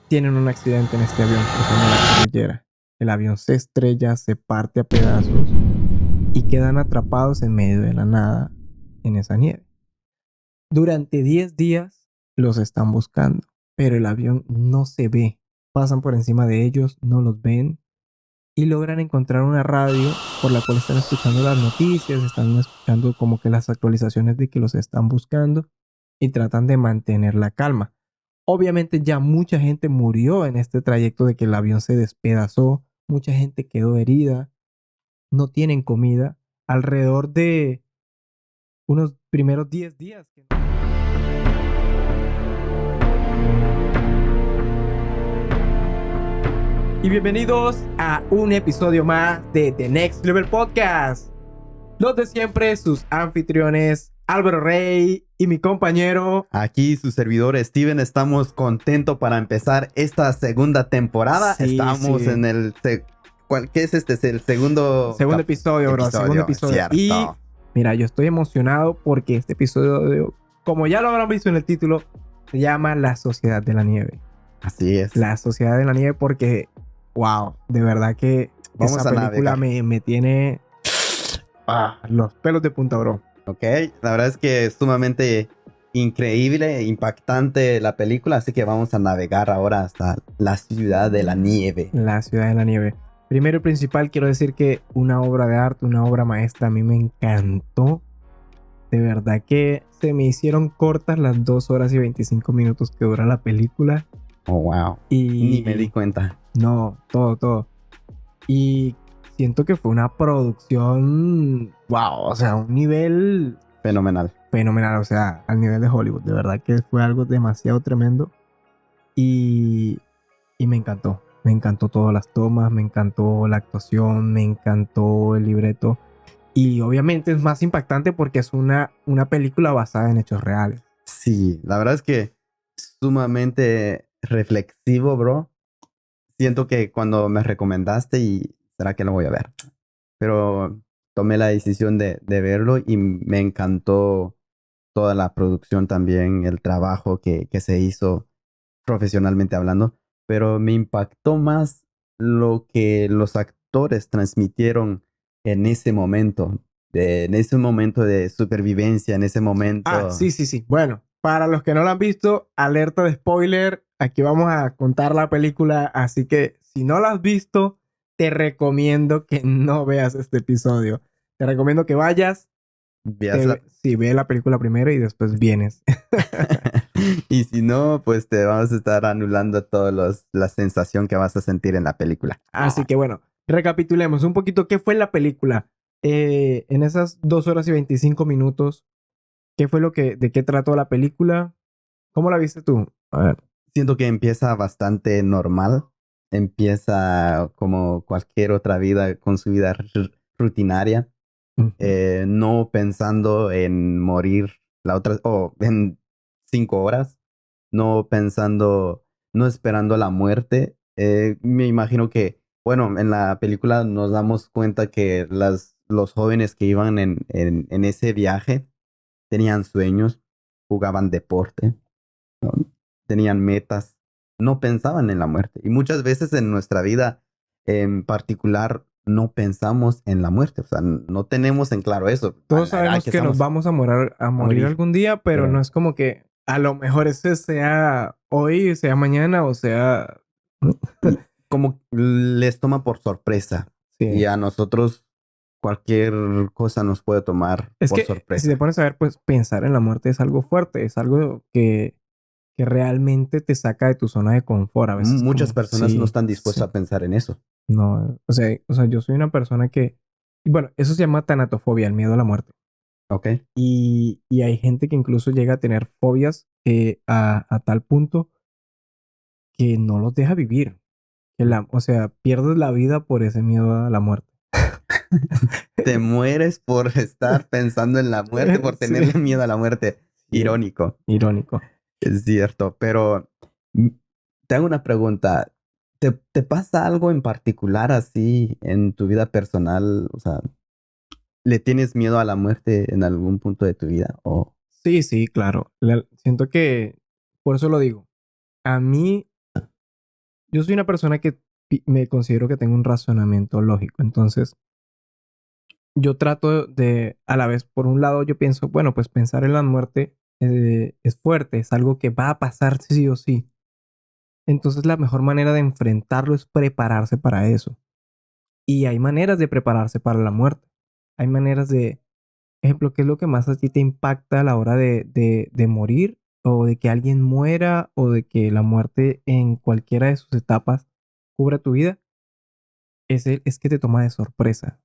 tienen un accidente en este avión cruzando la cordillera. El avión se estrella, se parte a pedazos y quedan atrapados en medio de la nada en esa nieve. Durante 10 días los están buscando, pero el avión no se ve. Pasan por encima de ellos, no los ven y logran encontrar una radio por la cual están escuchando las noticias, están escuchando como que las actualizaciones de que los están buscando y tratan de mantener la calma. Obviamente ya mucha gente murió en este trayecto de que el avión se despedazó, mucha gente quedó herida, no tienen comida, alrededor de unos primeros 10 días. Y bienvenidos a un episodio más de The Next Level Podcast. Los de siempre, sus anfitriones, Álvaro Rey y mi compañero. Aquí su servidor Steven, estamos contentos para empezar esta segunda temporada. Sí, Estamos sí. en el... ¿Qué es este? Es el segundo episodio, bro. Segundo episodio. Cierto. Y mira, yo estoy emocionado porque este episodio, como ya lo habrán visto en el título, se llama La Sociedad de la Nieve. Así es. La Sociedad de la Nieve porque, wow, de verdad que Vamos esa a película navegar. me tiene los pelos de punta, bro. Ok, la verdad es que es sumamente increíble, impactante la película, así que vamos a navegar ahora hasta la Ciudad de la Nieve. La Ciudad de la Nieve. Primero y principal, quiero decir que una obra de arte, una obra maestra, a mí me encantó. De verdad que se me hicieron cortas las 2 horas y 25 minutos que dura la película. Oh, wow. Y Ni me di cuenta. no, todo. Y siento que fue una producción, wow, o sea, un nivel Fenomenal. fenomenal, o sea, al nivel de Hollywood. De verdad que fue algo demasiado tremendo. Y me encantó. Me encantó todas las tomas, me encantó la actuación, me encantó el libreto. Y obviamente es más impactante porque es una película basada en hechos reales. Sí, la verdad es que sumamente reflexivo, bro. Siento que cuando me recomendaste y será que lo voy a ver. Pero tomé la decisión de verlo y me encantó toda la producción también, el trabajo que se hizo profesionalmente hablando. Pero me impactó más lo que los actores transmitieron en ese momento. En ese momento de supervivencia, en ese momento... Sí. Bueno, para los que no la han visto, alerta de spoiler. Aquí vamos a contar la película. Así que si no la has visto, te recomiendo que no veas este episodio. Te recomiendo que vayas. Sí, ve la película primero y después vienes. Y si no, pues te vamos a estar anulando la sensación que vas a sentir en la película. Así que bueno, recapitulemos un poquito qué fue la película. En esas 2 horas y 25 minutos, ¿qué fue de qué trató la película? ¿Cómo la viste tú? A ver. Siento que empieza bastante normal. Empieza como cualquier otra vida con su vida rutinaria. No pensando en morir en 5 horas. No pensando, no esperando la muerte. Me imagino que, bueno, en la película nos damos cuenta que los jóvenes que iban en ese viaje tenían sueños, jugaban deporte, ¿no? Tenían metas, no pensaban en la muerte. Y muchas veces en nuestra vida en particular no pensamos en la muerte, o sea, no tenemos en claro eso. Todos sabemos que nos vamos a morir algún día, pero no es como que a lo mejor ese sea hoy, sea mañana o sea... Como les toma por sorpresa. Sí. Y a nosotros cualquier cosa nos puede tomar por sorpresa. Si te pones a ver, pues pensar en la muerte es algo fuerte, es algo que realmente te saca de tu zona de confort. A veces Muchas personas no están dispuestas a pensar en eso. No, o sea, yo soy una persona que... Bueno, eso se llama tanatofobia, el miedo a la muerte. Ok. Y hay gente que incluso llega a tener fobias a tal punto que no los deja vivir. O sea, pierdes la vida por ese miedo a la muerte. Te mueres por estar pensando en la muerte, por tenerle miedo a la muerte. Sí. Irónico. Irónico. Es cierto, pero te hago una pregunta. ¿Te pasa algo en particular así en tu vida personal? O sea, ¿le tienes miedo a la muerte en algún punto de tu vida? ¿O? Sí, claro. Siento que, por eso lo digo, a mí yo soy una persona que me considero que tengo un razonamiento lógico. Entonces, yo trato de, a la vez, por un lado, yo pienso, bueno, pues pensar en la muerte es fuerte, es algo que va a pasar sí o sí. Entonces, la mejor manera de enfrentarlo es prepararse para eso. Y hay maneras de prepararse para la muerte. Hay maneras de, ejemplo, ¿qué es lo que más a ti te impacta a la hora de morir? O de que alguien muera, o de que la muerte en cualquiera de sus etapas cubra tu vida, es que te toma de sorpresa.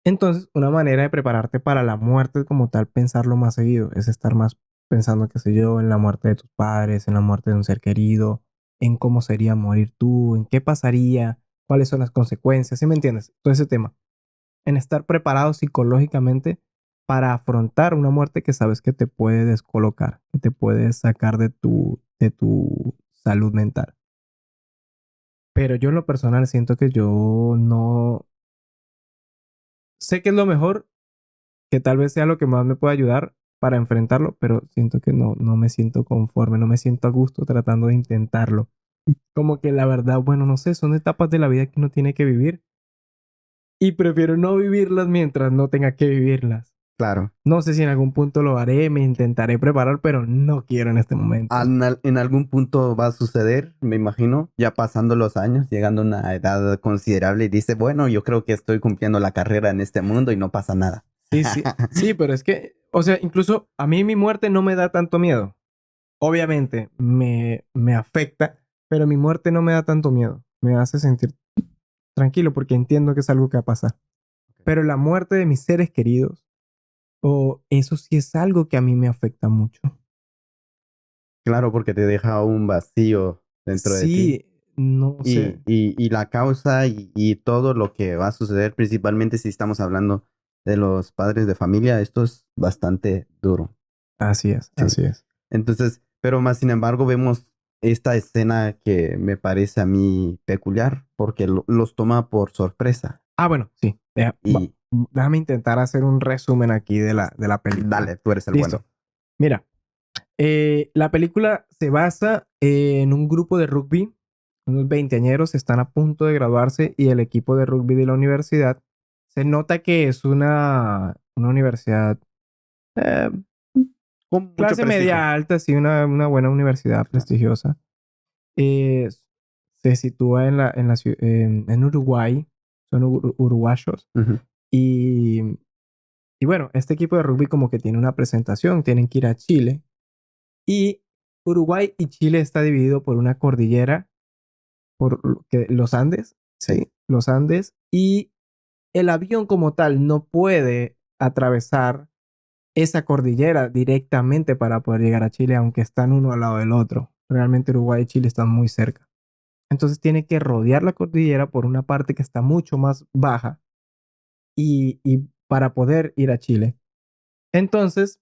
Entonces, una manera de prepararte para la muerte como tal, pensarlo más seguido, es estar más pensando, qué sé yo, en la muerte de tus padres, en la muerte de un ser querido, en cómo sería morir tú, en qué pasaría, cuáles son las consecuencias, ¿sí me entiendes? Todo ese tema. En estar preparado psicológicamente para afrontar una muerte que sabes que te puede descolocar, que te puede sacar de tu salud mental. Pero yo en lo personal siento que yo no sé que es lo mejor, que tal vez sea lo que más me pueda ayudar para enfrentarlo, pero siento que no me siento conforme, no me siento a gusto tratando de intentarlo. Como que la verdad, bueno, no sé, son etapas de la vida que uno tiene que vivir y prefiero no vivirlas mientras no tenga que vivirlas. Claro. No sé si en algún punto lo haré, me intentaré preparar, pero no quiero en este momento. En algún punto va a suceder, me imagino, ya pasando los años, llegando a una edad considerable y dice, bueno, yo creo que estoy cumpliendo la carrera en este mundo y no pasa nada. Sí, sí, sí, pero es que, o sea, incluso a mí mi muerte no me da tanto miedo. Obviamente me afecta, pero mi muerte no me da tanto miedo. Me hace sentir tranquilo porque entiendo que es algo que va a pasar. Pero la muerte de mis seres queridos, o eso sí es algo que a mí me afecta mucho. Claro, porque te deja un vacío dentro de ti. Sí, no sé. Y la causa y todo lo que va a suceder, principalmente si estamos hablando de los padres de familia, esto es bastante duro. Así es, Sí. así es. Entonces, pero más sin embargo, vemos esta escena que me parece a mí peculiar, porque los toma por sorpresa. Ah, bueno, sí. Y Déjame intentar hacer un resumen aquí de la película. dale, tú eres el bueno. Listo. Mira, la película se basa en un grupo de rugby. Unos veinteañeros están a punto de graduarse y el equipo de rugby de la universidad se nota que es una universidad eh, Con mucho clase prestigio. media alta, sí, una buena universidad Ajá. prestigiosa. Eh, Se sitúa en Uruguay, son uruguayos. Ujú. Y, y bueno, este equipo de rugby como que tiene una presentación, tienen que ir a Chile. Y Uruguay y Chile está dividido por una cordillera, los Andes, Sí. ¿sí? Los Andes. Y el avión como tal no puede atravesar esa cordillera directamente para poder llegar a Chile, aunque están uno al lado del otro. Realmente Uruguay y Chile están muy cerca. Entonces tiene que rodear la cordillera por una parte que está mucho más baja y para poder ir a Chile. Entonces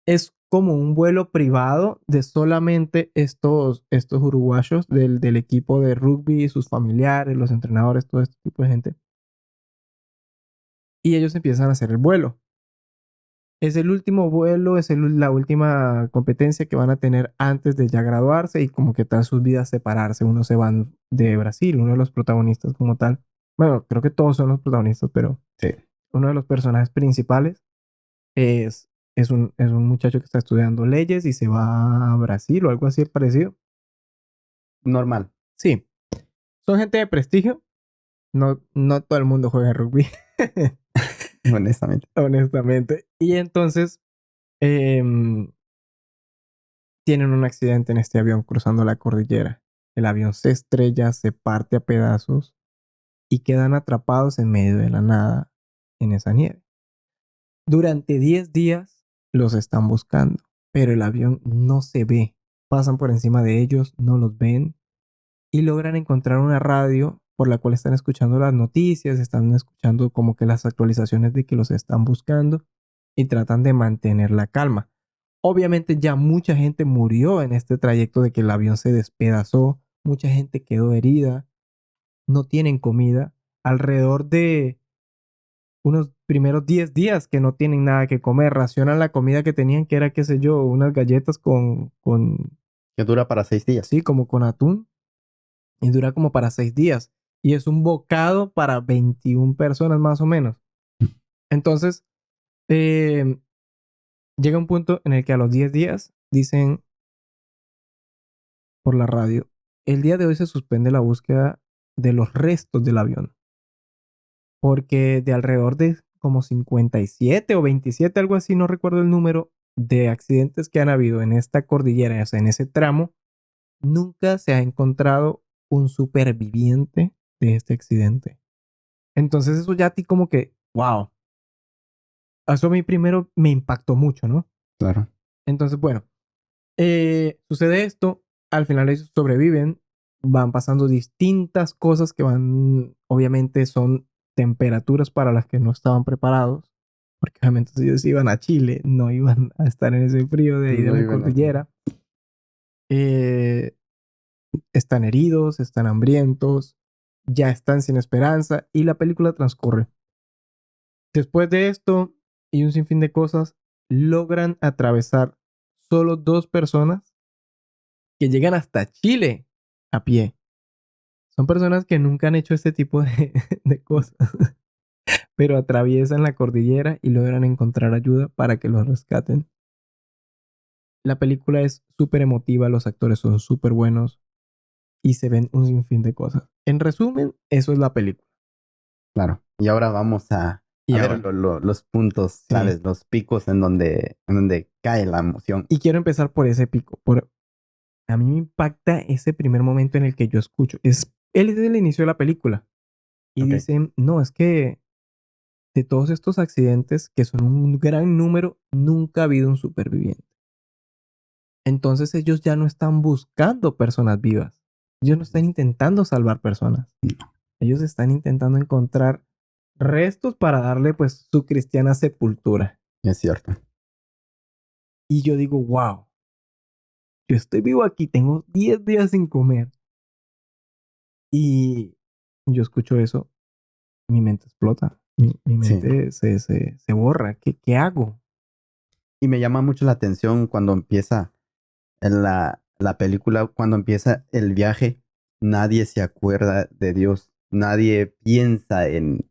es como un vuelo privado de solamente estos uruguayos del equipo de rugby, sus familiares, los entrenadores, todo este tipo de gente. Y ellos empiezan a hacer el vuelo. Es el último vuelo, es la última competencia que van a tener antes de ya graduarse y como que tal sus vidas separarse. Uno se van de Brasil, uno de los protagonistas como tal. Bueno, creo que todos son los protagonistas, pero Sí. uno de los personajes principales es un muchacho que está estudiando leyes y se va a Brasil o algo así parecido. Normal, Sí, son gente de prestigio. No todo el mundo juega rugby, honestamente. honestamente. Y entonces em, tienen un accidente en este avión cruzando la cordillera. El avión se estrella, se parte a pedazos y quedan atrapados en medio de la nada en esa nieve. Durante 10 días los están buscando, pero el avión no se ve. Pasan por encima de ellos, no los ven y logran encontrar una radio por la cual están escuchando las noticias, están escuchando como que las actualizaciones de que los están buscando y tratan de mantener la calma. Obviamente ya mucha gente murió en este trayecto de que el avión se despedazó, mucha gente quedó herida, no tienen comida, alrededor de unos primeros 10 días que no tienen nada que comer, racionan la comida que tenían, que era, qué sé yo, unas galletas Que dura para 6 días. sí, como con atún. y dura como para 6 días. Y es un bocado para 21 personas más o menos. Entonces, eh, llega un punto en el que a los 10 días dicen por la radio, el día de hoy se suspende la búsqueda de los restos del avión. Porque de alrededor de como 57 o 27, algo así, no recuerdo el número de accidentes que han habido en esta cordillera, o sea, en ese tramo, nunca se ha encontrado un superviviente de este accidente. Entonces eso ya a ti como que, wow, eso a mí primero me impactó mucho, ¿no? Claro. Entonces, bueno, sucede esto, al final ellos sobreviven, van pasando distintas cosas que van, obviamente son temperaturas para las que no estaban preparados, porque obviamente si ellos iban a Chile, no iban a estar en ese frío de ahí de No la iban a... cordillera. Eh, Están heridos, están hambrientos, ya están sin esperanza y la película transcurre. Después de esto y un sinfín de cosas, logran atravesar solo 2 personas que llegan hasta Chile a pie. Son personas que nunca han hecho este tipo de, de cosas, pero atraviesan la cordillera y logran encontrar ayuda para que los rescaten. La película es súper emotiva, los actores son súper buenos y se ven un sinfín de cosas. En resumen, eso es la película. Claro. Y ahora vamos Y a ver ahora, los puntos sí. claves, los picos en donde cae la emoción. Y quiero empezar por ese pico. A mí me impacta ese primer momento en el que yo escucho. Él es el inicio de la película. Y Ok. dicen, no, es que de todos estos accidentes, que son un gran número, nunca ha habido un superviviente. Entonces ellos ya no están buscando personas vivas. Ellos no están intentando salvar personas. Ellos están intentando encontrar restos para darle pues su cristiana sepultura. Es cierto. Y yo digo, wow, yo estoy vivo aquí, tengo 10 días sin comer. Y yo escucho eso, mi mente explota, mi Sí. mente se borra. ¿Qué hago? Y me llama mucho la atención cuando empieza la película, cuando empieza el viaje, nadie se acuerda de Dios, nadie piensa en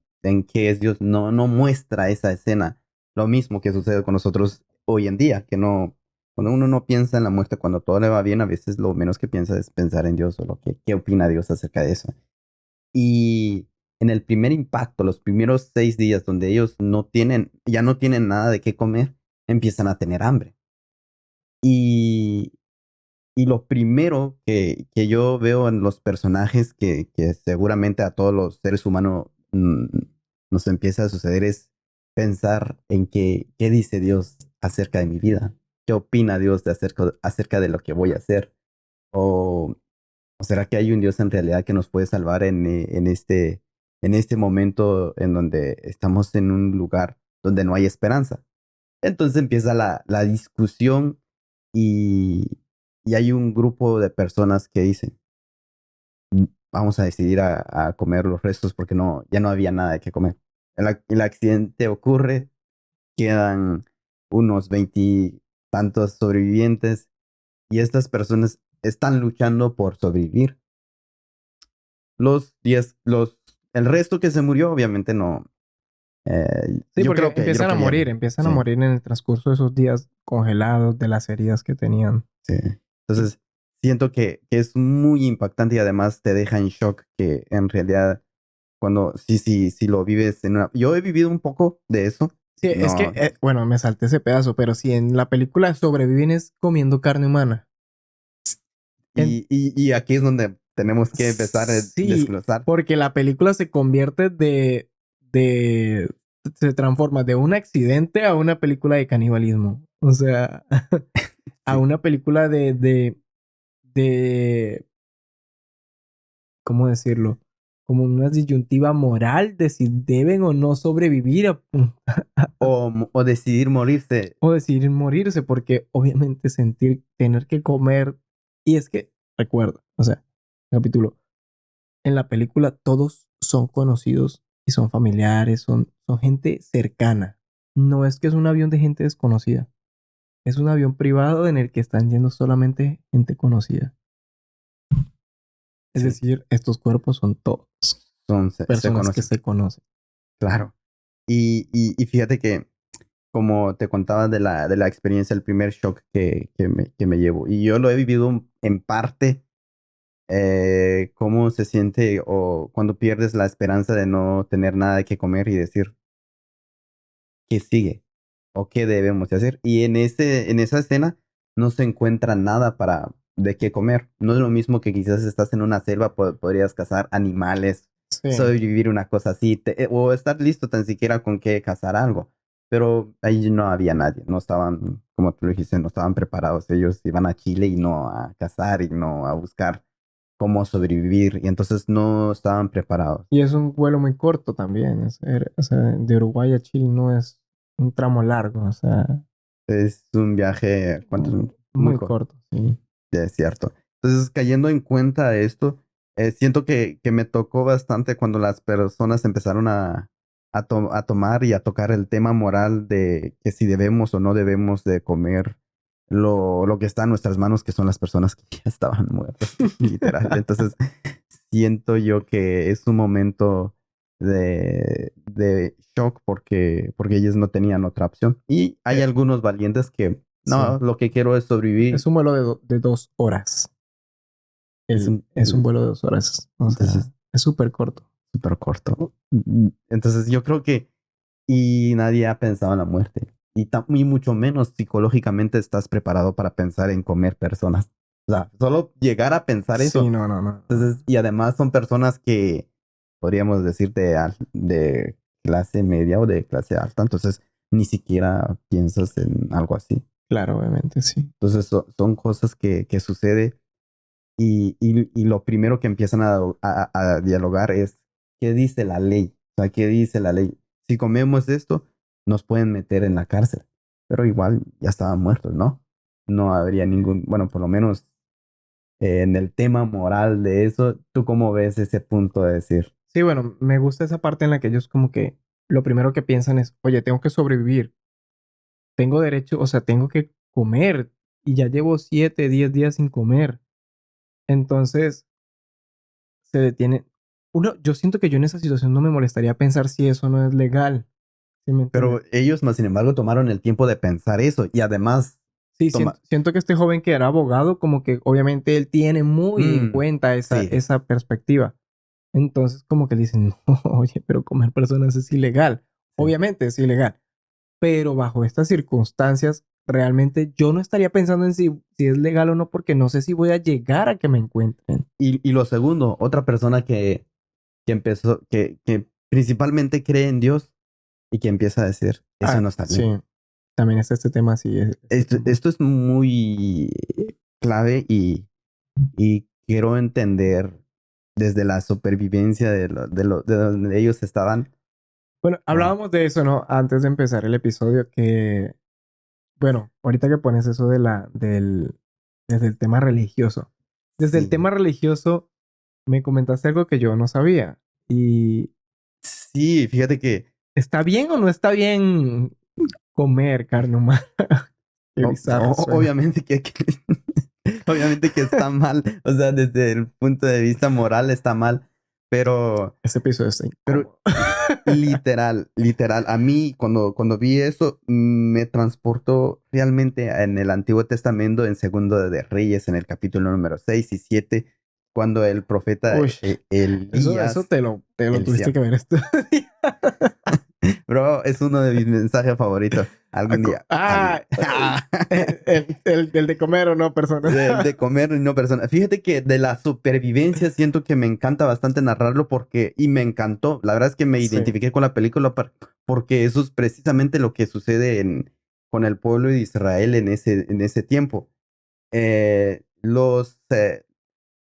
qué es Dios, no muestra esa escena. Lo mismo que sucede con nosotros hoy en día, que no, cuando uno no piensa en la muerte, cuando todo le va bien, a veces lo menos que piensa es pensar en Dios o lo que, qué opina Dios acerca de eso. Y en el primer impacto, los primeros 6 días donde ellos ya no tienen nada de qué comer, empiezan a tener hambre. Y y lo primero que yo veo en los personajes que seguramente a todos los seres humanos nos empieza a suceder es pensar en qué dice Dios acerca de mi vida. ¿Qué opina Dios acerca de lo que voy a hacer? ¿O, o será que hay un Dios en realidad que nos puede salvar en este momento en donde estamos en un lugar donde no hay esperanza? Entonces empieza la discusión y, y hay un grupo de personas que dicen, vamos a decidir a comer los restos porque ya no había nada que comer. El accidente ocurre, quedan unos 20 tantos sobrevivientes y estas personas están luchando por sobrevivir. El resto que se murió, obviamente no. Sí, Yo porque creo que, yo creo que ya, empiezan a sí. morir en el transcurso de esos días congelados de las heridas que tenían. Sí. Y, Entonces, siento que es muy impactante y además te deja en shock que en realidad cuando sí lo vives en una... Yo he vivido un poco de eso. sí, es que, No. bueno, me salté ese pedazo, pero si en la película sobreviven es comiendo carne humana. En- Y aquí es donde tenemos que empezar a sí, desglosar. porque la película se convierte se transforma de un accidente a una película de canibalismo. O sea, a Sí. una película de ¿cómo decirlo? Como una disyuntiva moral de si deben o no sobrevivir O decidir morirse. o decidir morirse, porque obviamente tener que comer, y es que, recuerda, o sea, capítulo, en la película todos son conocidos y son familiares, son gente cercana. No es que es un avión de gente desconocida, es un avión privado en el que están yendo solamente gente conocida. Es Sí. decir, estos cuerpos son todos Se personas que conocen. se conocen. Claro. Y fíjate que, como te contaba de la experiencia, el primer shock que me llevo, y yo lo he vivido en parte, cómo se siente o cuando pierdes la esperanza de no tener nada que comer y decir, ¿qué sigue? ¿O qué debemos de hacer? Y en esa escena no se encuentra nada de qué comer. No es lo mismo que quizás estás en una selva, podrías cazar animales, Sí. sobrevivir una cosa así, o estar listo tan siquiera con qué cazar algo. Pero ahí no había nadie, no estaban, como tú lo dijiste, no estaban preparados. Ellos iban a Chile y no a cazar y no a buscar cómo sobrevivir, y entonces no estaban preparados. Y es un vuelo muy corto también. O sea, de Uruguay a Chile no es un tramo largo, o sea, Es un viaje, ¿cuánto? Muy muy corto. corto, sí. Es cierto. Entonces, cayendo en cuenta esto, siento que me tocó bastante cuando las personas empezaron a tomar y a tocar el tema moral de que si debemos o no debemos de comer lo que está en nuestras manos, que son las personas que ya estaban muertas, literal. Entonces, siento yo que es un momento de shock porque ellos no tenían otra opción. Y hay Eh, algunos valientes que, no, sí. lo que quiero es sobrevivir. Es un vuelo de 2 horas. Es un, Es un vuelo de 2 horas. O entonces, sea, es súper corto. súper corto. Entonces, yo creo que, y nadie ha pensado en la muerte. Y mucho menos psicológicamente estás preparado para pensar en comer personas. O sea, solo llegar a pensar Sí, eso. no, no, no. Entonces, y además son personas que podríamos decir de clase media o de clase alta. Entonces, ni siquiera piensas en algo así. Claro, obviamente, sí. Entonces, son cosas que sucede. Y lo primero que empiezan a dialogar es, ¿qué dice la ley? O sea, ¿qué dice la ley? Si comemos esto, nos pueden meter en la cárcel. Pero igual ya estaban muertos, ¿no? No habría ningún, bueno, por lo menos en el tema moral de eso, ¿tú cómo ves ese punto de decir? Sí, bueno, me gusta esa parte en la que ellos como que lo primero que piensan es, oye, tengo que sobrevivir. Tengo derecho, o sea, tengo que comer. Y ya llevo 7, 10 días sin comer. Entonces, se detiene. Yo siento que yo en esa situación no me molestaría pensar si eso no es legal. ¿Sí me entiendes? Pero ellos, más sin embargo, tomaron el tiempo de pensar eso y además, Sí, toma, siento que este joven que era abogado, como que obviamente él tiene muy en mm, cuenta sí, esa perspectiva. Entonces, como que dicen, no, oye, pero comer personas es ilegal. sí. Obviamente es ilegal. Pero bajo estas circunstancias, realmente yo no estaría pensando en si es legal o no, porque no sé si voy a llegar a que me encuentren. Y lo segundo, otra persona que empezó, que principalmente cree en Dios y que empieza a decir, eso Ah, no está sí. bien. También está este tema, sí. Este tema. Esto es muy clave y quiero entender desde la supervivencia de donde ellos estaban. Bueno, Wow. hablábamos de eso, ¿no? Antes de empezar el episodio, que, bueno, ahorita que pones eso desde el tema religioso. Desde el Sí, tema religioso, me comentaste algo que yo no sabía. Y sí, fíjate que ¿está bien o no está bien comer carne humana? Qué bizarro suena. obviamente obviamente que está mal, o sea, desde el punto de vista moral está mal, pero Ese episodio está Pero incómodo. literal, a mí cuando vi eso me transportó realmente en el Antiguo Testamento, en Segundo de Reyes, en el capítulo número 6 y 7 cuando el profeta Uy, eso Elías, te lo tuviste Eliseo, que ver esto. bro, es uno de mis mensajes favoritos. Algún día, Ah, el de comer o no, persona. de comer y no persona. Fíjate que de la supervivencia siento que me encanta bastante narrarlo y me encantó. La verdad es que me Sí. identifiqué con la película porque eso es precisamente lo que sucede con el pueblo de Israel en ese tiempo. Eh, los, eh,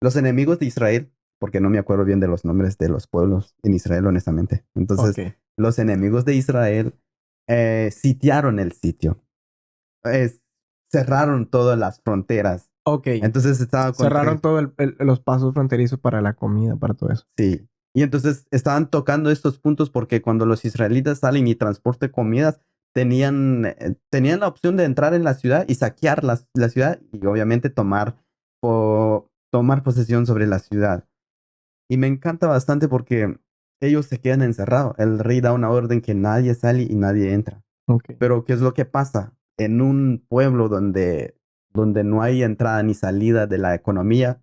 los enemigos de Israel, porque no me acuerdo bien de los nombres de los pueblos en Israel, honestamente. Entonces, Ok. los enemigos de Israel sitiaron el sitio, eh, cerraron todas las fronteras. Ok. Entonces estaba contra. Cerraron todo los pasos fronterizos para la comida, para todo eso. Sí. Y entonces estaban tocando estos puntos porque cuando los israelitas salen y transportan comidas, tenían la opción de entrar en la ciudad y saquear la ciudad y obviamente tomar posesión sobre la ciudad. Y me encanta bastante porque ellos se quedan encerrados. El rey da una orden que nadie sale y nadie entra. Ok. Pero ¿qué es lo que pasa? En un pueblo donde no hay entrada ni salida de la economía,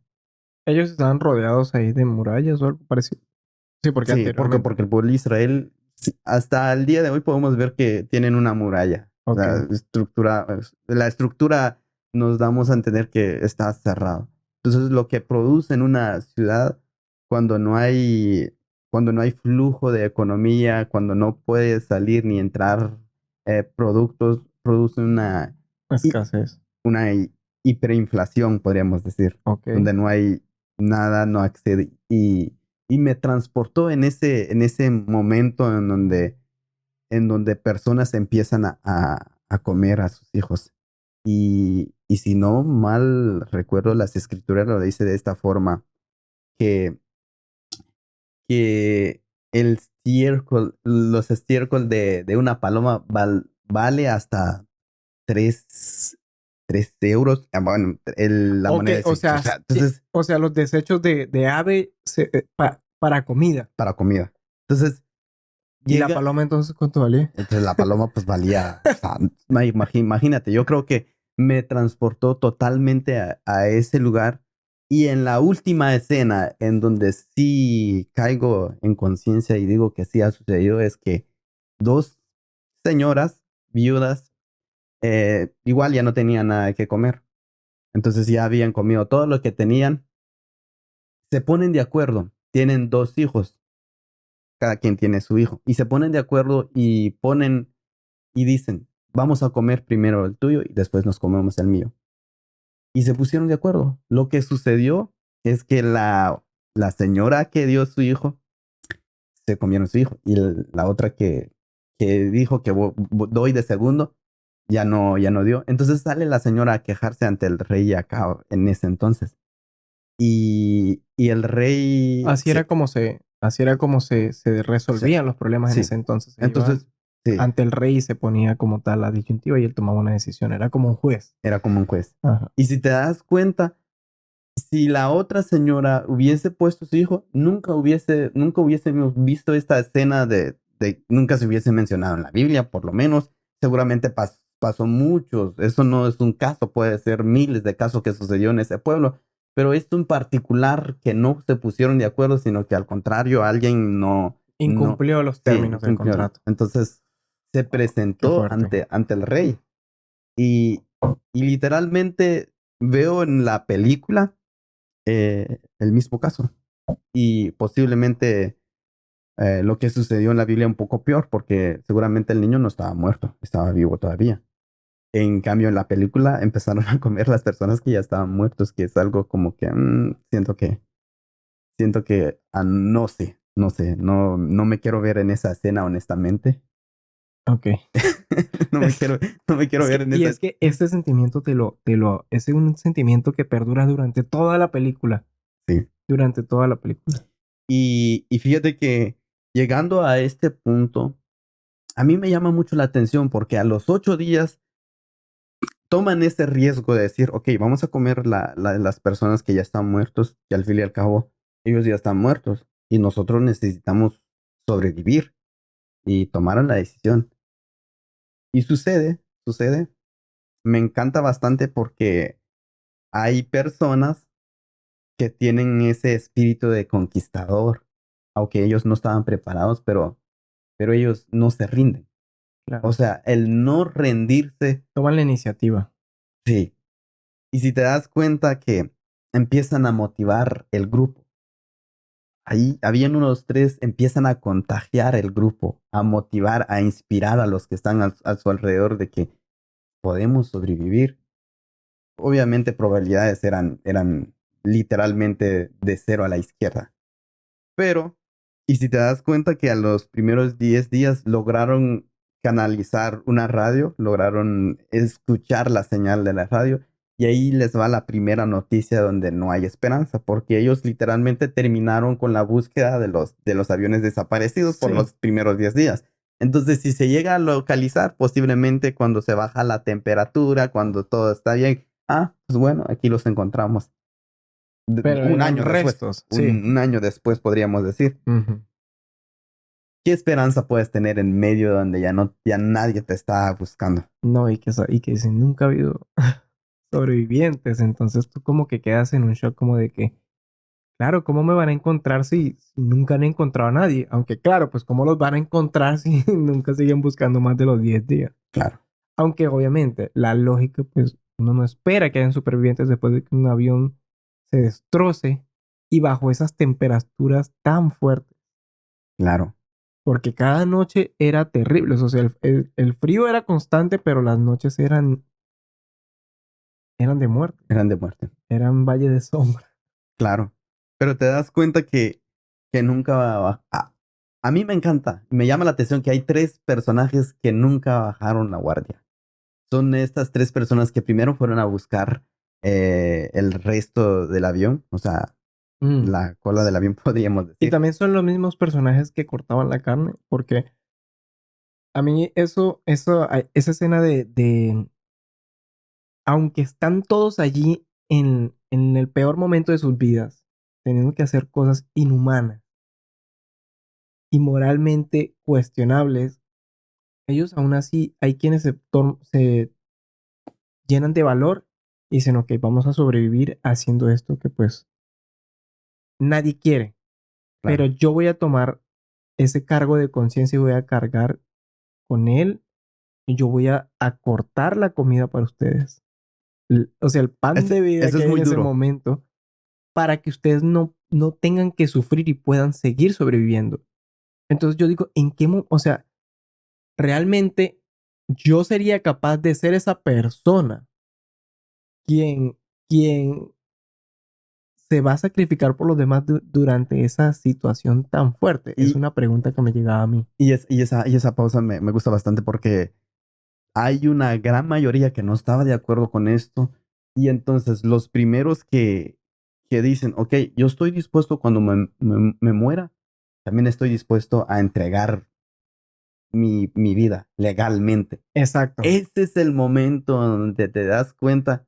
Ellos estaban rodeados ahí de murallas o algo parecido. Sí, porque sí, anteriormente. porque el pueblo de Israel, sí, hasta el día de hoy podemos ver que tienen una muralla. Ok. La estructura nos damos a entender que está cerrado. Entonces, lo que produce en una ciudad cuando cuando no hay flujo de economía, cuando no puede salir ni entrar productos, produce hi- Escasez. una hiperinflación, podríamos decir, Ok. donde no hay nada, no accede. Y me transportó en ese momento en donde personas empiezan a comer a sus hijos. Y si no mal recuerdo, las escrituras lo dice de esta forma, que, que los estiércol de una paloma vale hasta 3, 3 euros. Bueno, la Ok, moneda de o Egipto. O sea, sea, entonces, o sea, los desechos de ave para comida. para comida. Entonces, ¿Y la llega, paloma entonces cuánto valía? entonces la paloma pues valía, o sea, imagínate, yo creo que me transportó totalmente a ese lugar. Y en la última escena, en donde sí caigo en conciencia y digo que sí ha sucedido, es que dos señoras viudas igual ya no tenían nada que comer. Entonces ya habían comido todo lo que tenían. Se ponen de acuerdo, tienen dos hijos, cada quien tiene su hijo, y se ponen de acuerdo y ponen y dicen, vamos a comer primero el tuyo y después nos comemos el mío. Y se pusieron de acuerdo. Lo que sucedió es que la señora que dio su hijo, se comieron su hijo, y la otra que dijo que doy de segundo, ya no dio. Entonces sale la señora a quejarse ante el rey acá en ese entonces. Y el rey Así era como se resolvían los problemas en sí. ese entonces. Se iban Entonces, sí, ante el rey y se ponía como tal la disyuntiva y él tomaba una decisión. Era como un juez. era como un juez. Ajá. Y si te das cuenta, si la otra señora hubiese puesto a su hijo, nunca hubiésemos visto esta escena nunca se hubiese mencionado en la Biblia, por lo menos. Seguramente pasó muchos. Eso no es un caso, puede ser miles de casos que sucedió en ese pueblo. Pero esto en particular, que no se pusieron de acuerdo, sino que al contrario, alguien no, Incumplió los sí, términos del cumplió. contrato. Entonces se Qué presentó fuerte. ante el rey. Y, y literalmente veo en la película el mismo caso. Y posiblemente lo que sucedió en la Biblia un poco peor, porque seguramente el niño no estaba muerto, estaba vivo todavía. En cambio, en la película empezaron a comer las personas que ya estaban muertos, que es algo como que siento que no me quiero ver en esa escena, honestamente. Ok. No me quiero, no me quiero ver en Y esa. es que este sentimiento es un sentimiento que perdura durante toda la película. Sí. Durante toda la película. Y fíjate que llegando a este punto, a mí me llama mucho la atención porque a los 8 días toman ese riesgo de decir, ok, vamos a comer las personas que ya están muertos, que al fin y al cabo ellos ya están muertos y nosotros necesitamos sobrevivir, y tomaron la decisión. Y sucede, me encanta bastante porque hay personas que tienen ese espíritu de conquistador, aunque ellos no estaban preparados, pero ellos no se rinden. O Claro. sea, el no rendirse, Toman la iniciativa. sí. Y si te das cuenta que empiezan a motivar el grupo, ahí habían unos tres, empiezan a contagiar el grupo, a motivar, a inspirar a los que están a su alrededor de que podemos sobrevivir. Obviamente probabilidades eran literalmente de cero a la izquierda. Pero, y si te das cuenta que a los primeros 10 días lograron canalizar una radio, lograron escuchar la señal de la radio, y ahí les va la primera noticia donde no hay esperanza, porque ellos literalmente terminaron con la búsqueda de los aviones desaparecidos por Sí. los primeros 10 días. Entonces, si se llega a localizar, posiblemente cuando se baja la temperatura, cuando todo está bien, pues bueno, aquí los encontramos. Pero Un eran año después, restos, sí. un año después podríamos decir. Ujú. ¿Qué esperanza puedes tener en medio donde ya nadie te está buscando? No, y que si nunca ha habido sobrevivientes, entonces tú como que quedas en un shock como de que, claro, ¿cómo me van a encontrar si nunca han encontrado a nadie? Aunque claro, pues ¿cómo los van a encontrar si nunca siguen buscando más de los 10 días? Claro, Aunque obviamente la lógica, pues uno no espera que hayan supervivientes después de que un avión se destroce y bajo esas temperaturas tan fuertes. claro. Porque cada noche era terrible. O sea, el frío era constante, pero las noches eran de muerte. Eran de muerte. Eran valle de sombra. Claro. Pero te das cuenta que nunca a mí me encanta. Me llama la atención que hay tres personajes que nunca bajaron la guardia. Son estas tres personas que primero fueron a buscar el resto del avión, o sea, Mm. la cola del avión, podríamos Y decir. también son los mismos personajes que cortaban la carne, porque a mí esa escena aunque están todos allí en el peor momento de sus vidas, teniendo que hacer cosas inhumanas y moralmente cuestionables, ellos aún así hay quienes se llenan de valor y dicen, ok, vamos a sobrevivir haciendo esto que pues nadie quiere, pero Claro. yo voy a tomar ese cargo de conciencia y voy a cargar con él y yo voy a cortar la comida para ustedes. O sea, el pan de vida Eso que es hay en muy ese duro. momento para que ustedes no tengan que sufrir y puedan seguir sobreviviendo. Entonces yo digo, o sea, realmente yo sería capaz de ser esa persona quien, quien se va a sacrificar por los demás durante esa situación tan fuerte. Es Y, una pregunta que me llegaba a mí. y esa pausa me gusta bastante porque hay una gran mayoría que no estaba de acuerdo con esto. Y entonces los primeros que dicen, ok, yo estoy dispuesto cuando me muera, también estoy dispuesto a entregar mi vida legalmente. Exacto, Ese es el momento donde te das cuenta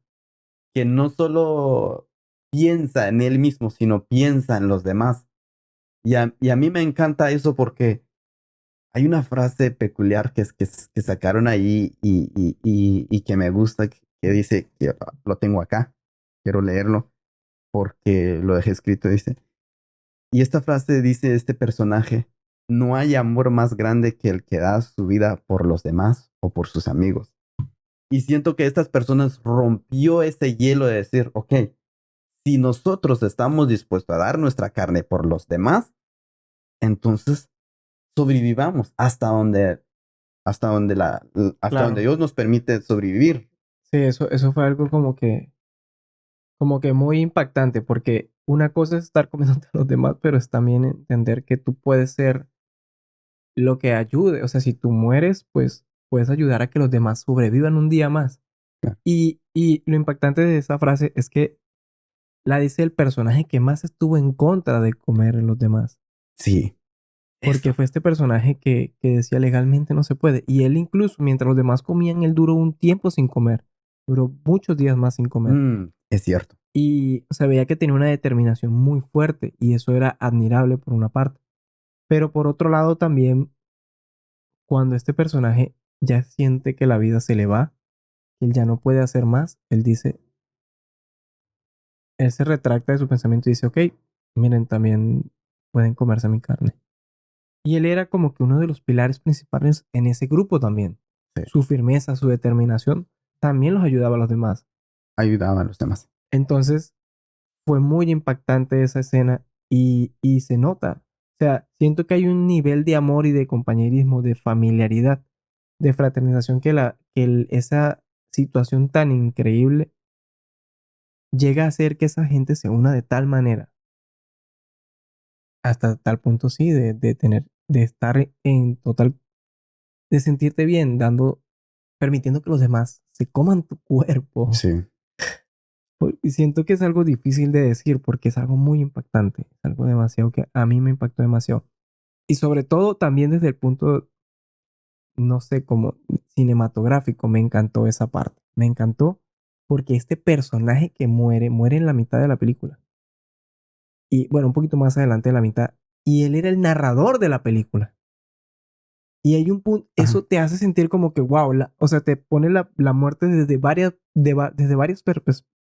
que no solo piensa en él mismo, sino piensa en los demás. Y a mí me encanta eso porque hay una frase peculiar que sacaron ahí y que me gusta, que dice, que lo tengo acá, quiero leerlo porque lo dejé escrito, dice, y esta frase dice este personaje, no hay amor más grande que el que da su vida por los demás o por sus amigos. Y siento que estas personas rompió ese hielo de decir, ok, si nosotros estamos dispuestos a dar nuestra carne por los demás, entonces sobrevivamos hasta donde claro. Dios nos permite sobrevivir. Sí, eso fue algo como que muy impactante, porque una cosa es estar comiéndote a los demás, pero es también entender que tú puedes ser lo que ayude. O sea, si tú mueres, pues puedes ayudar a que los demás sobrevivan un día más. Claro. Y lo impactante de esa frase es que la dice el personaje que más estuvo en contra de comer a los demás. Sí, Porque eso. fue este personaje que decía legalmente no se puede. Y él incluso, mientras los demás comían, él duró un tiempo sin comer. Duró muchos días más sin comer. Es cierto. Y se veía que tenía una determinación muy fuerte y eso era admirable por una parte. Pero por otro lado también, cuando este personaje ya siente que la vida se le va, que él ya no puede hacer más, él dice, él se retracta de su pensamiento y dice, ok, miren, también pueden comerse mi carne. Y él era como que uno de los pilares principales en ese grupo también. Sí. Su firmeza, su determinación, también los ayudaba a los demás. Ayudaba a los demás. Entonces, fue muy impactante esa escena y se nota. O sea, siento que hay un nivel de amor y de compañerismo, de familiaridad, de fraternización esa situación tan increíble llega a hacer que esa gente se una de tal manera, hasta tal punto sí, de estar en total, de sentirte bien, permitiendo que los demás se coman tu cuerpo. Sí. Y siento que es algo difícil de decir porque es algo muy impactante, es algo demasiado que a mí me impactó demasiado. Y sobre todo también desde el punto, no sé, como cinematográfico, me encantó esa parte. Me encantó porque este personaje que muere en la mitad de la película. Y bueno, un poquito más adelante de la mitad. Y él era el narrador de la película. Y hay un punto, Ajá. eso te hace sentir como que, wow, o sea, te pone la muerte desde varias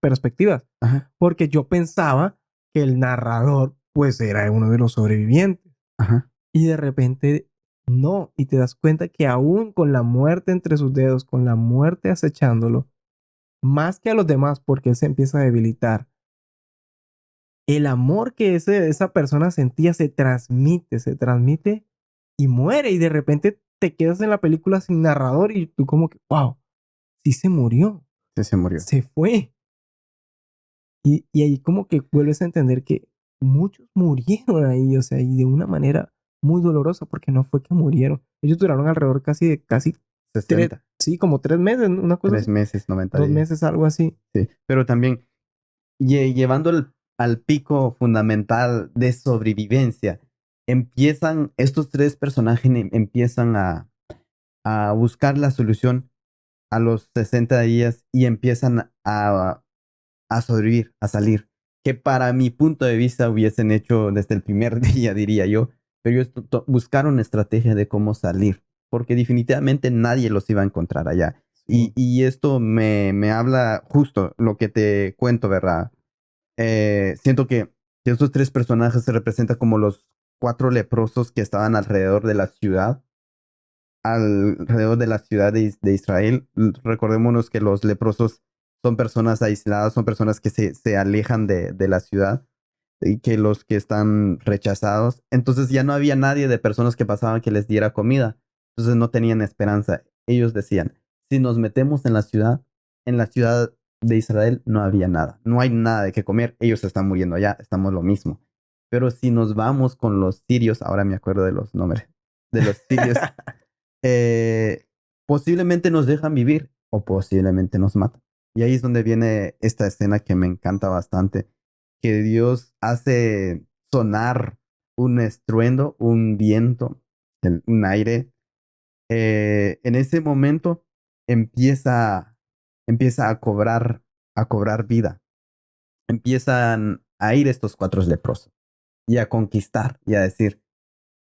perspectivas. Ajá. Porque yo pensaba que el narrador, pues, era uno de los sobrevivientes. Ajá. Y de repente, no. Y te das cuenta que aún con la muerte entre sus dedos, con la muerte acechándolo, más que a los demás, porque él se empieza a debilitar, el amor que esa persona sentía se transmite y muere. Y de repente te quedas en la película sin narrador y tú como que, wow, sí se murió, Sí, se murió. se fue. Y ahí como que vuelves a entender que muchos murieron ahí, o sea, y de una manera muy dolorosa, porque no fue que murieron. Ellos duraron alrededor casi 60. sí, como 3 meses, una cosa 3 así. meses, 90 2 días. meses, algo así. Sí. Pero también llevando al pico fundamental de sobrevivencia, estos tres personajes empiezan a buscar la solución a los 60 días y empiezan a sobrevivir, a salir. Que para mi punto de vista hubiesen hecho desde el primer día, diría yo, pero ellos buscaron estrategia de cómo salir, porque definitivamente nadie los iba a encontrar allá. Sí. Y esto me habla justo lo que te cuento, ¿verdad? Siento que estos tres personajes se representan como los 4 leprosos que estaban alrededor de la ciudad de Israel. Recordémonos que los leprosos son personas aisladas, son personas que se alejan de la ciudad y que los que están rechazados. Entonces ya no había nadie de personas que pasaban que les diera comida. Entonces no tenían esperanza. Ellos decían, si nos metemos en la ciudad de Israel no había nada. No hay nada de qué comer. Ellos están muriendo allá, estamos lo mismo. Pero si nos vamos con los sirios, ahora me acuerdo de los nombres, de los sirios, eh, posiblemente nos dejan vivir o posiblemente nos matan. Y ahí es donde viene esta escena que me encanta bastante, que Dios hace sonar un estruendo, un viento, un aire. En ese momento empieza, empieza a cobrar vida. Empiezan a ir estos 4 leprosos y a conquistar y a decir,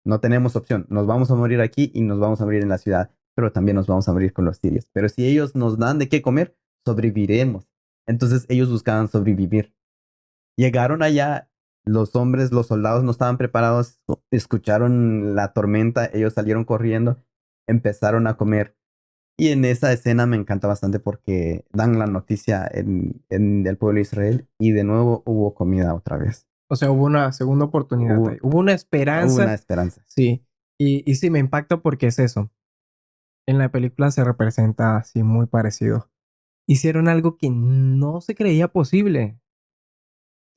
no tenemos opción. Nos vamos a morir aquí y nos vamos a morir en la ciudad, pero también nos vamos a morir con los sirios. Pero si ellos nos dan de qué comer, sobreviviremos. Entonces ellos buscaban sobrevivir. Llegaron allá, los hombres, los soldados no estaban preparados, escucharon la tormenta, ellos salieron corriendo, empezaron a comer. Y en esa escena me encanta bastante porque dan la noticia en el pueblo de Israel y de nuevo hubo comida otra vez. O sea, hubo una segunda oportunidad ahí. Hubo una Hubo una esperanza. esperanza. Sí. Y sí, me impacta porque es eso. En la película se representa así muy parecido. Hicieron algo que no se creía posible.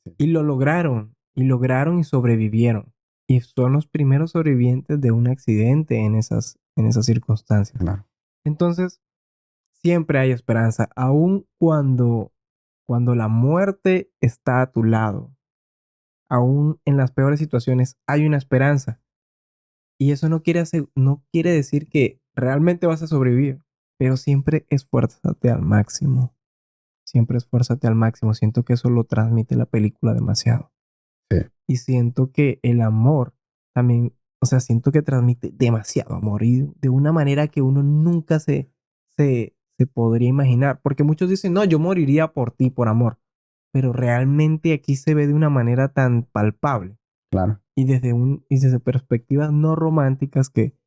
Sí, Y lo lograron. Y lograron y sobrevivieron. Y son los primeros sobrevivientes de un accidente en esas circunstancias. claro. Entonces, siempre hay esperanza. Aun cuando la muerte está a tu lado. Aún en las peores situaciones hay una esperanza. Y eso no quiere decir que realmente vas a sobrevivir, pero siempre esfuérzate al máximo. Siempre esfuérzate al máximo. Siento que eso lo transmite la película demasiado. Sí. Y siento que el amor también, o sea, siento que transmite demasiado amor y de una manera que uno nunca se podría imaginar. Porque muchos dicen, no, yo moriría por ti, por amor. Pero realmente aquí se ve de una manera tan palpable Claro. y desde perspectivas no románticas que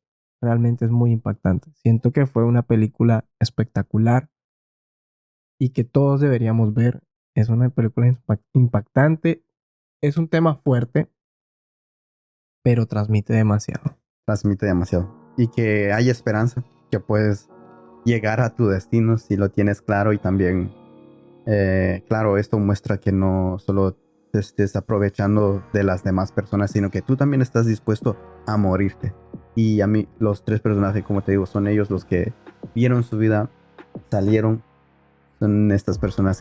realmente es muy impactante. Siento que fue una película espectacular y que todos deberíamos ver. Es una película impactante, es un tema fuerte, pero transmite demasiado. Transmite demasiado. Y que hay esperanza, que puedes llegar a tu destino si lo tienes claro y también, claro, esto muestra que no solo te estés aprovechando de las demás personas, sino que tú también estás dispuesto a morirte. Y a mí, los 3 personajes, como te digo, son ellos los que vieron su vida, salieron, son estas personas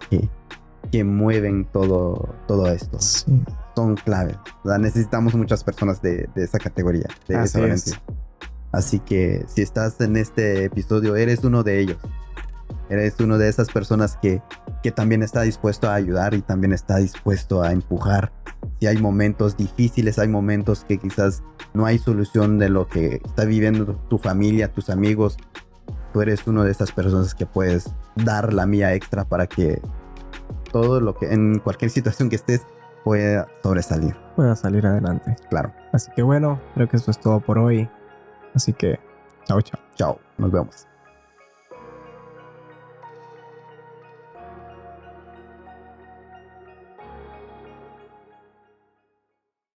que mueven todo esto. Sí. Son clave. O sea, necesitamos muchas personas de esa categoría, de Así esa es. valentía. Así que si estás en este episodio, eres uno de ellos. Eres uno de esas personas que también está dispuesto a ayudar y también está dispuesto a empujar. Si hay momentos difíciles, hay momentos que quizás no hay solución de lo que está viviendo tu familia, tus amigos, tú eres uno de esas personas que puedes dar la mía extra para que todo lo que en cualquier situación que estés pueda sobresalir. Pueda salir adelante. Claro. Así que bueno, creo que eso es todo por hoy. Así que, chao, chao. Chao, nos vemos.